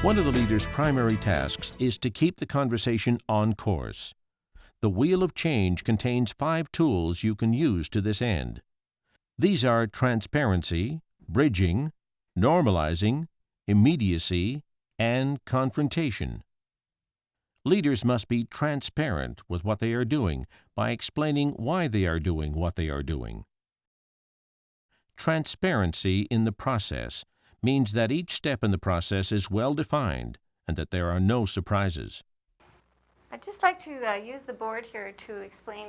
One of the leader's primary tasks is to keep the conversation on course. The Wheel of Change contains 5 tools you can use to this end. These are transparency, bridging, normalizing, immediacy, and confrontation. Leaders must be transparent with what they are doing by explaining why they are doing what they are doing. Transparency in the process means that each step in the process is well defined and that there are no surprises. I'd just like to use the board here to explain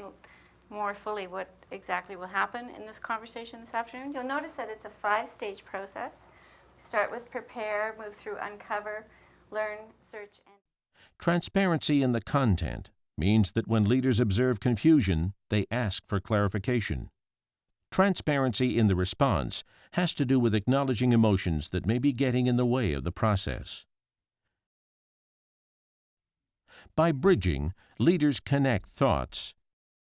more fully what exactly will happen in this conversation this afternoon. You'll notice that it's a 5-stage process. We start with prepare, move through uncover, learn, search, and... Transparency in the content means that when leaders observe confusion, they ask for clarification. Transparency in the response has to do with acknowledging emotions that may be getting in the way of the process. By bridging, leaders connect thoughts.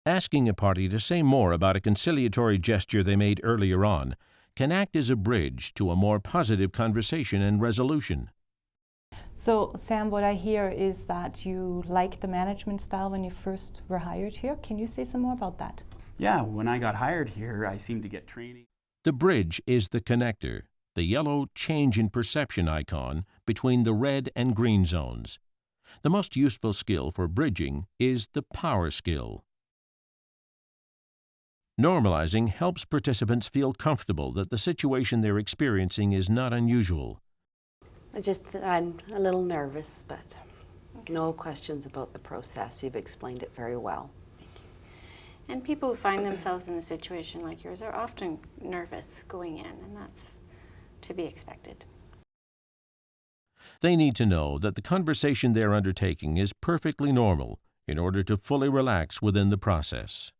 Asking a party to say more about a conciliatory gesture they made earlier on can act as a bridge to a more positive conversation and resolution. So, Sam, what I hear is that you liked the management style when you first were hired here. Can you say some more about that? Yeah, when I got hired here, I seemed to get training. The bridge is the connector, the yellow change in perception icon between the red and green zones. The most useful skill for bridging is the power skill. Normalizing helps participants feel comfortable that the situation they're experiencing is not unusual. I'm a little nervous, but no questions about the process. You've explained it very well. Thank you. And people who find themselves in a situation like yours are often nervous going in, and that's to be expected. They need to know that the conversation they're undertaking is perfectly normal in order to fully relax within the process.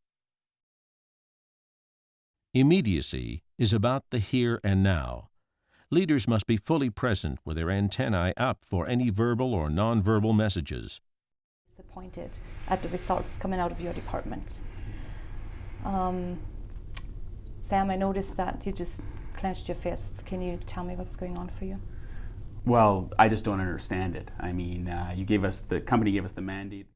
Immediacy is about the here and now. Leaders must be fully present with their antennae up for any verbal or nonverbal messages. Disappointed at the results coming out of your department. Sam, I noticed that you just clenched your fists. Can you tell me what's going on for you? Well, I just don't understand it. I mean, the company gave us the mandate.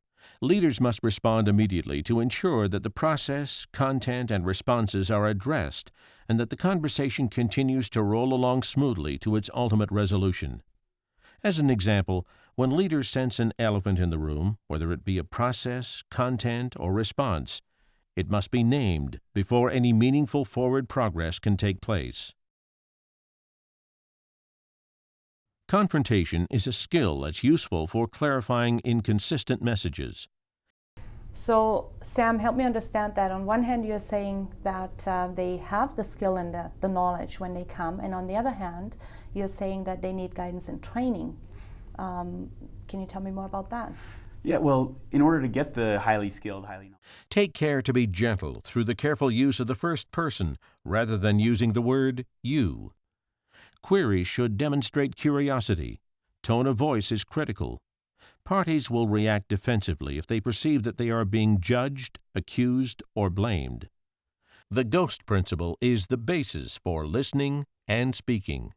Leaders must respond immediately to ensure that the process, content, and responses are addressed and that the conversation continues to roll along smoothly to its ultimate resolution. As an example, when leaders sense an elephant in the room, whether it be a process, content, or response, it must be named before any meaningful forward progress can take place. Confrontation is a skill that's useful for clarifying inconsistent messages. So, Sam, help me understand that. On one hand, you're saying that they have the skill and the knowledge when they come, and on the other hand, you're saying that they need guidance and training. Can you tell me more about that? Yeah, well, in order to get the highly skilled, Take care to be gentle through the careful use of the first person rather than using the word you. Queries should demonstrate curiosity. Tone of voice is critical. Parties will react defensively if they perceive that they are being judged, accused, or blamed. The GHOST principle is the basis for listening and speaking.